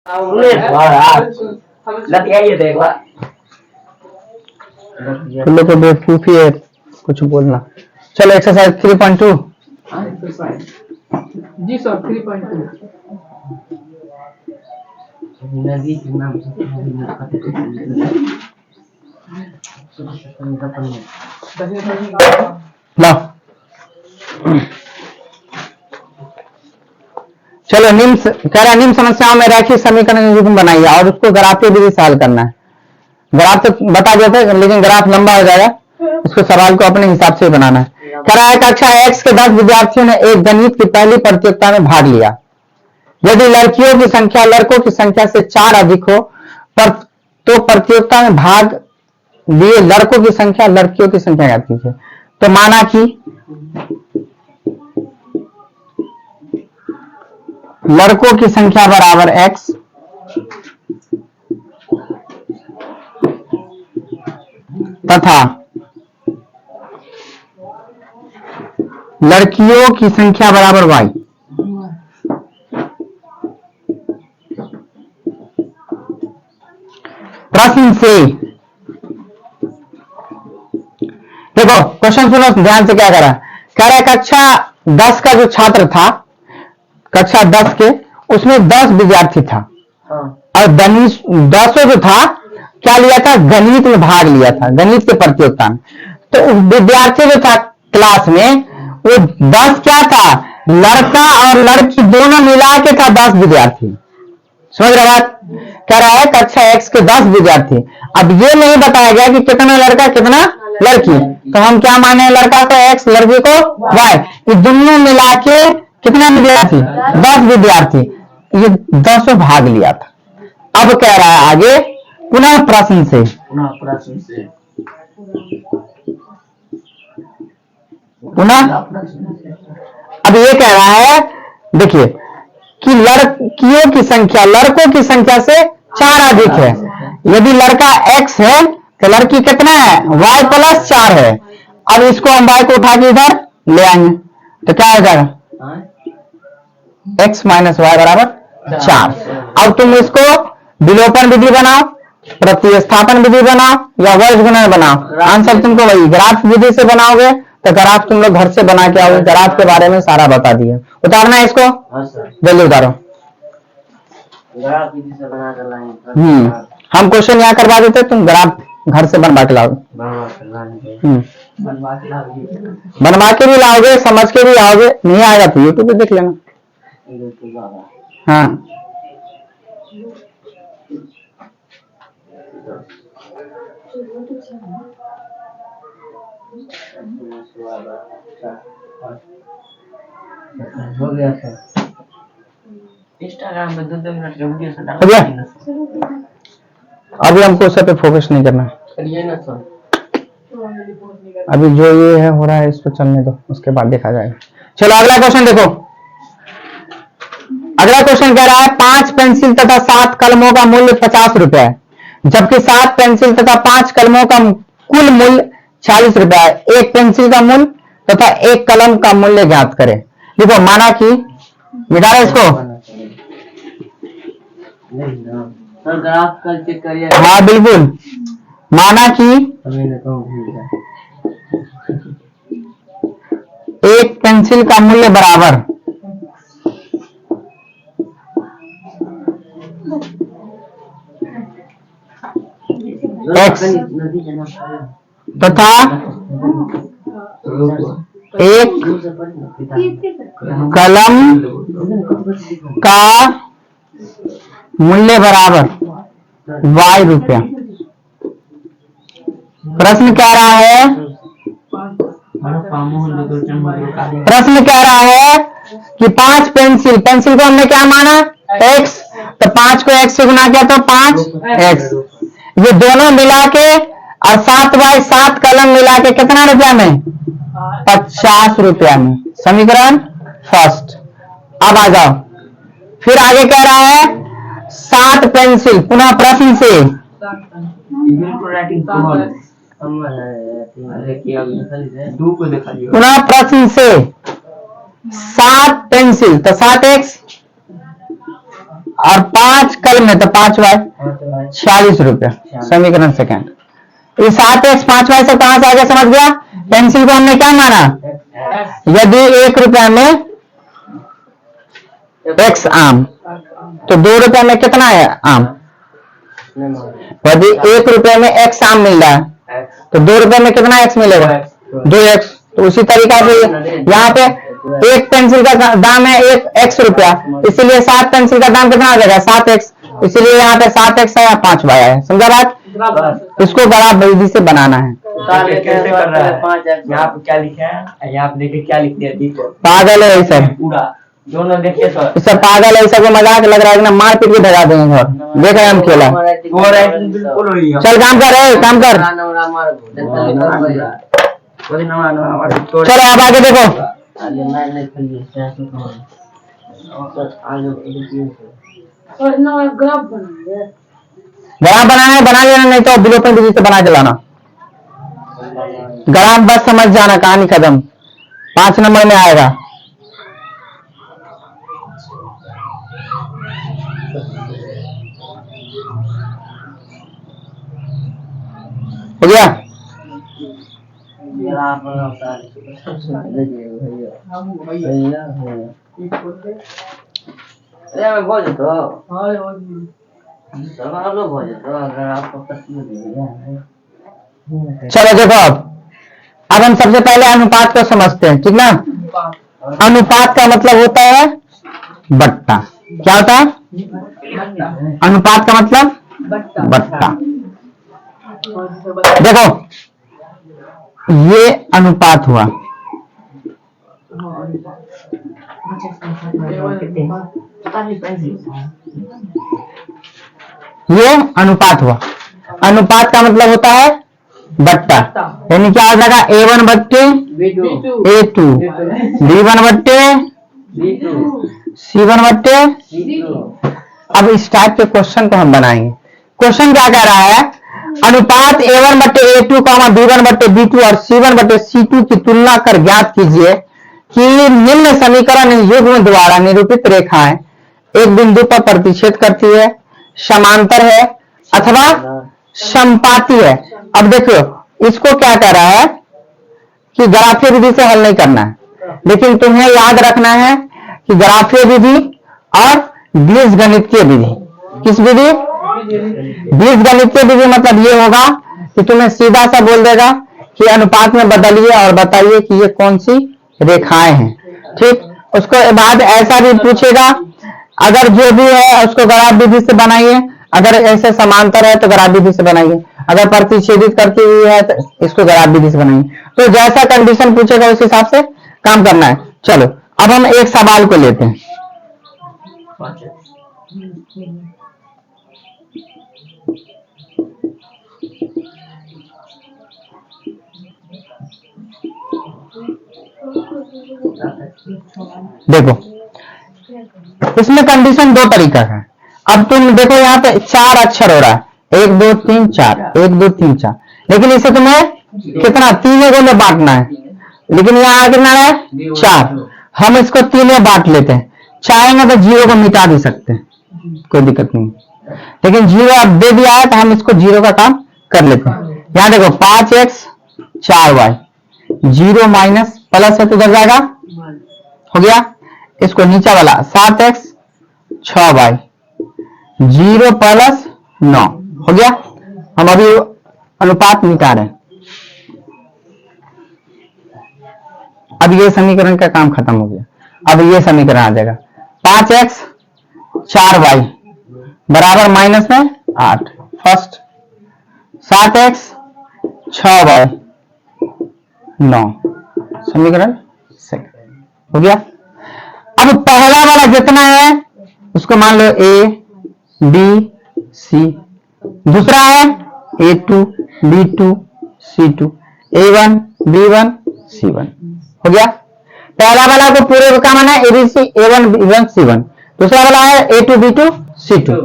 लोग को बेवकूफी है कुछ बोलना। चलो एक्सरसाइज 3.2 जी सर 3.2 नदी के नाम से ला। चलो कह रहा निम्न समस्याओं में रैखिक समीकरण निरूपण बनाइए और उसको ग्राफीय विधि से हल करना है। ग्राफ तो बता देते हैं लेकिन ग्राफ लंबा हो जाएगा, इसको सवाल को अपने हिसाब से बनाना है। कह रहा है कक्षा एक्स के 10 विद्यार्थियों ने एक गणित की पहली प्रतियोगिता में भाग लिया। यदि लड़कियों की संख्या लड़कों की संख्या से 4 अधिक हो तो प्रतियोगिता में भाग लिए लड़कों की संख्या लड़कियों की संख्या ज्ञात कीजिए। तो माना कि लड़कों की संख्या बराबर x तथा लड़कियों की संख्या बराबर y। प्रश्न से देखो क्वेश्चन सुनो ध्यान से। क्या करा कह रहा है कक्षा 10 का जो छात्र था, कक्षा 10 के उसमें 10 विद्यार्थी था और 10 जो था क्या लिया था, गणित में भाग लिया था, गणित के प्रतियोगिता में। तो विद्यार्थी जो था क्लास में वो 10 क्या था, लड़का और लड़की दोनों मिला के था 10 विद्यार्थी। समझ रहे बात? कह रहा है कक्षा x के 10 विद्यार्थी। अब ये नहीं बताया गया कि कितना लड़का कितना लड़की, तो हम क्या माने, लड़का को x लड़की को y, ये दोनों मिला के कितना विद्यार्थी 10 विद्यार्थी, ये 10 भाग लिया था। अब कह रहा है आगे पुनः प्रश्न से पुनः अब ये कह रहा है देखिए कि लड़कियों की संख्या लड़कों की संख्या से 4 अधिक है। यदि लड़का x है तो लड़की कितना है, y + 4 है। अब इसको हम y को उठा के इधर ले आएंगे तो क्या हो जाएगा, x - y = 4। अब तुम इसको विलोपन विधि बनाओ, प्रतिस्थापन विधि बनाओ या वर्ग गुणन बनाओ, आंसर तुमको वही ग्राफ विधि से बनाओगे। तो ग्राफ तुम लोग घर से बना के आओगे, ग्राफ के बारे में सारा बता दिए। उतारना है इसको, जल्दी उतारो। ग्राफ विधि से बना कर लाएंगे। हम क्वेश्चन यहाँ करवा देते, तुम ग्राफ घर से बनवा के लाओगे। बनवा के भी लाओगे, समझ के भी लाओगे, नहीं आएगा तो यूट्यूब पे देख लेना। हाँ हो गया सर। इंस्टाग्राम पे 2-2 मिनट के वीडियो से हो गया। अभी हमको उस पे फोकस नहीं करना है, करिए ना सर। अभी जो ये है हो रहा है इसको चलने दो, उसके बाद देखा जाएगा। चलो अगला क्वेश्चन देखो। अगला क्वेश्चन कह रहा है 5 पेंसिल तथा 7 कलमों का मूल्य 50 रुपए है, जबकि 7 पेंसिल तथा 5 कलमों का कुल मूल्य 40 रुपए है। एक पेंसिल का मूल्य तथा एक कलम का मूल्य ज्ञात करें। देखो माना कि मिटा रहे इसको, सर ग्राफ कल चेक करिए। हाँ बिल्कुल। माना कि एक पेंसिल का मूल्य बराबर x तथा एक कलम का मूल्य बराबर y रुपया। प्रश्न कह रहा है कि 5 पेंसिल को हमने क्या माना x, तो 5 को x से गुना किया तो 5x, ये दोनों मिला के और 7 कलम मिला के कितना रुपया में, 50 रुपया में। समीकरण फर्स्ट। अब आ जाओ, फिर आगे कह रहा है 7 पेंसिल, पुनः प्रश्न से पुनः प्रश्न से 7 पेंसिल तो 7x और 5 कल में तो 5y 46 रुपया। समीकरण सेकंड। ये 7x 5y से कहां से आ गया समझ गया? पेंसिल को हमने क्या माना? यदि 1 रुपया में x आम तो 2 रुपया में कितना है आम? यदि 1 रुपये में x आम मिल रहा है तो 2 रुपये में कितना x मिलेगा? 2x। तो उसी तरीका से यहाँ पे एक पेंसिल का दाम है 1 रुपया, इसीलिए 7 पेंसिल का दाम कितना आ जाएगा? 7x। इसीलिए यहाँ पे 7x है या 5y है। समझा बात? इसको बड़ा विधि से बनाना है। कैसे कर रहा है? यहाँ पे क्या लिखा है? यहाँ पे देखिए क्या लिख दिया? दीपक पागल है सब, पूरा दोनों देखिए तो सब पागल है, सबको मजाक लग रहा है ना, मार पीट के भगा देंगे घर। देख रहे हम खेला। बिल्कुल हुई है। चल काम कर रहे काम कर। चलो आप आगे देखो। ग्राफ बनाना है बना लेना, नहीं तो ब्लू पेन विधि से बना के लाना। ग्राफ बस समझ जाना, कहानी खत्म। 5 नंबर में आएगा। हो गया? चलो देखो अब हम सबसे पहले अनुपात को समझते हैं, ठीक ना? अनुपात का मतलब होता है बट्टा। क्या होता है? अनुपात का मतलब बट्टा। देखो ये अनुपात हुआ, ये अनुपात हुआ। अनुपात का मतलब होता है बट्टा, यानी क्या हो जाएगा? A1 बट्टे A2, B1 बट्टे C1 बट्टे। अब इस टाइप के क्वेश्चन को हम बनाएंगे। क्वेश्चन क्या कह रहा है? अनुपात A1 बट्टे A2, B1 बट्टे B2 और C1 बट्टे C2 की तुलना कर ज्ञात कीजिए कि निम्न समीकरण युग्म द्वारा निरूपित रेखाएं एक बिंदु पर प्रतिच्छेद करती है, समांतर है अथवा समपाती है। अब देखो इसको क्या कह रहा है कि ग्राफीय विधि से हल नहीं करना है, लेकिन तुम्हें याद रखना है कि ग्राफीय विधि और बीजगणितीय विधि। किस विधि? बीजगणितीय विधि मतलब ये होगा कि तुम्हें सीधा सा बोल देगा कि अनुपात में बदलिए और बताइए कि ये कौन सी रेखाएं हैं, ठीक। उसको बाद ऐसा भी पूछेगा, अगर जो भी है उसको ग्राफ विधि से बनाइए, अगर ऐसे समांतर है तो ग्राफ विधि से बनाइए, अगर प्रतिच्छेदित करती हुई है तो इसको ग्राफ विधि से बनाइए। तो जैसा कंडीशन पूछेगा उस हिसाब से काम करना है। चलो अब हम एक सवाल को लेते हैं। देखो इसमें कंडीशन 2 तरीका है। अब तुम देखो यहाँ पे 4 अक्षर हो रहा है, 1 2 3 4, 1 2 3 4, लेकिन इसे तुम्हें कितना 3 में बांटना है, लेकिन यहाँ कितना है 4। हम इसको 3 में बांट लेते हैं। चाहेंगे तो 0 को मिटा भी सकते हैं, कोई दिक्कत नहीं, लेकिन 0 अब दे दिया है तो हम इसको 0 का काम कर लेते हैं। यहाँ देखो 5x 4y, 0 माइनस प्लस है तो उधर जाएगा, हो गया। इसको नीचे वाला 7x 6y, 0 प्लस 9, हो गया। हम अभी अनुपात मिटा रहे हैं। अब ये समीकरण का काम खत्म हो गया। अब ये समीकरण आ जाएगा 5x 4y बराबर माइनस में 8 फर्स्ट, 7x 6y 9 समीकरण सेकंड, हो गया। अब पहला वाला जितना है उसको मान लो A B C, दूसरा है A2 B2 C2, A1 B1 C1, हो गया। पहला वाला को पूरे का माना है ABC A1 B1 C1, दूसरा वाला है A2 B2 C2,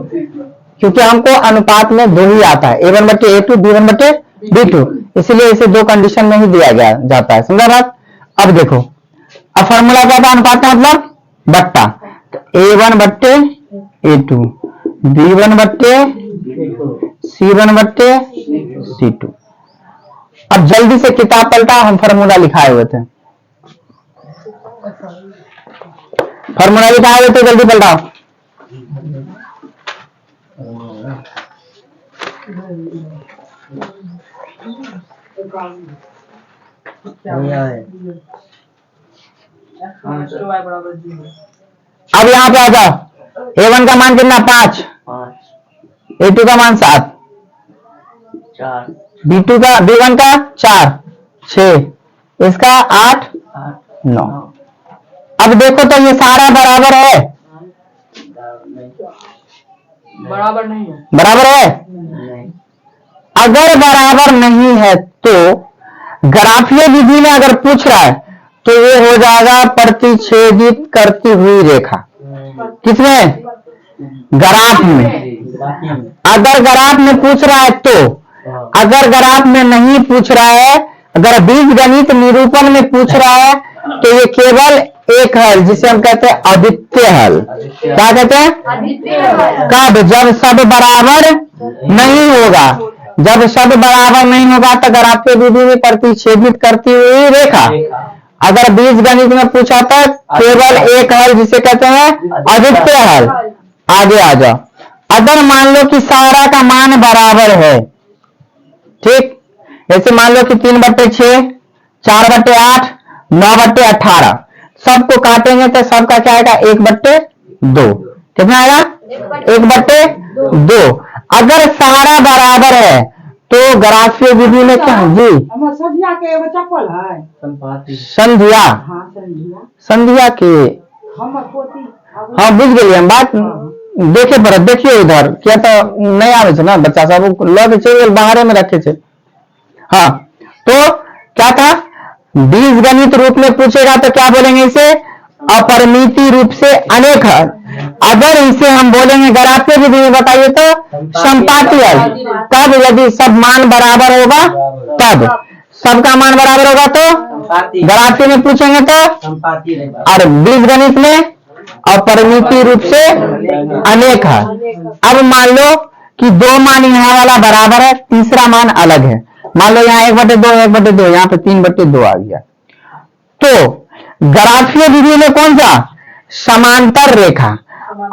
क्योंकि हमको अनुपात में 2 ही आता है, A1 बटे A2 B1 बटे B2, इसलिए इसे 2 कंडीशन में ही दिया गया जाता है। समझा बात? अब देखो अब फॉर्मूला क्या था अनुपात का मतलब बट्टा, तो A1 बट्टे A2 B1 बट्टे C1 बट्टे C2। अब जल्दी से किताब पलटा, हम फॉर्मूला लिखाए हुए थे, फॉर्मूला लिखाए हुए थे, जल्दी पलटाओ। अब यहाँ पे आ जाओ, A1 का मान कितना 5, A2 का मान 7, B1 का 4, 6, इसका 8, 9। अब देखो तो ये सारा बराबर है, बराबर नहीं है। बराबर है। अगर बराबर नहीं है तो ग्राफीय विधि में अगर पूछ रहा है तो ये हो जाएगा प्रतिच्छेदित करती हुई रेखा। किसमें? ग्राफ में। अगर ग्राफ में पूछ रहा है तो, अगर ग्राफ में नहीं पूछ रहा है, अगर बीजगणित निरूपण में पूछ रहा है तो ये केवल एक हल, जिसे हम कहते हैं अद्वितीय हल। क्या कहते हैं? कब? जब सब बराबर नहीं होगा। जब सब बराबर नहीं होगा तो ग्राफीय विधि में प्रतिच्छेदित करती हुई रेखा। अगर बीजगणित में पूछा था केवल एक हल, जिसे कहते हैं अद्वितीय हल। आगे आ जाओ। अगर मान लो कि सारा का मान बराबर है, ठीक, जैसे मान लो कि 3/6, 4/8, 9/18, सबको काटेंगे तो सबका क्या आएगा? 1/2। कितना आएगा? 1/2। अगर सारा बराबर है तो ग्राफीय विधि में क्या? जी, संधिया, संधिया के, हाँ बुझ गई हम बात। देखे पर देखिए इधर क्या तो नहीं आवे ना बच्चा सब लग चल बाहर में रखे थे। हाँ, तो क्या था? बीजगणित रूप में पूछेगा तो क्या बोलेंगे इसे? अपरिमिति रूप से अनेक हल। अगर इसे हम बोलेंगे ग्राफीय विधि में, बताइए तो संपाती हल। तब यदि सब मान बराबर होगा, तब सबका मान बराबर होगा तो ग्राफीय में पूछेंगे तो, और बीजगणित में अपरिमिति रूप से अनेक हल। अब मान लो कि दो मान यहाँ वाला बराबर है, तीसरा मान अलग है। मान लो यहाँ 1/2, 1/2, यहाँ पे 3/2 आ गया। तो ग्राफीय विधि में कौन सा? समांतर रेखा।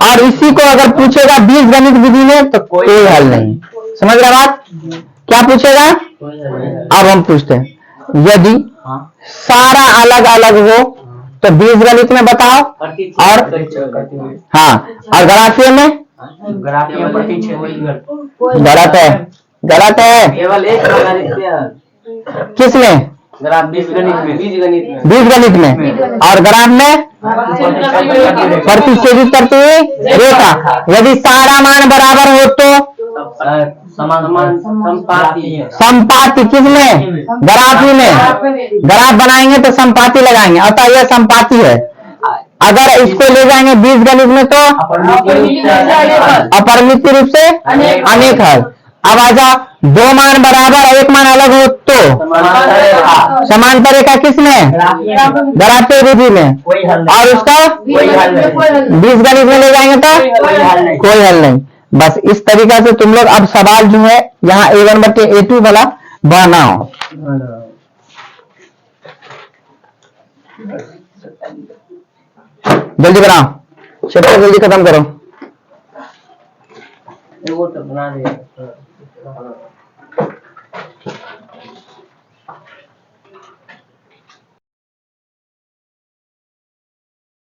और इसी को अगर पूछेगा बीजगणित विधि में तो कोई हल नहीं। समझ रहे बात? क्या पूछेगा? अब हम पूछते हैं, यदि सारा अलग अलग हो तो बीजगणित में बताओ, और हाँ, और ग्राफीय में? गलत है, गलत है। केवल एक किसमें? बीजगणित में। और ग्राफ में प्रतिच्छेदित करती हुई रेखा। यदि सारा मान बराबर हो तो संपाती। किसमें? ग्राफी में। ग्राफ बनाएंगे तो संपाती लगाएंगे, अतः यह संपाती है। अगर इसको ले जाएंगे बीजगणित में तो अपरिमित रूप से अनेक हल। अब आजा, दो मान बराबर एक मान अलग हो तो समांतर रेखा। किसमें? ग्राफीय विधि में। और उसका बीजगणित में ले जाएंगे तो कोई हल नहीं। बस इस तरीका से तुम लोग अब सवाल जो है यहाँ A1/A2 वाला बनाओ। जल्दी बनाओ, चैप्टर जल्दी खत्म करो। वो तो बना दिया।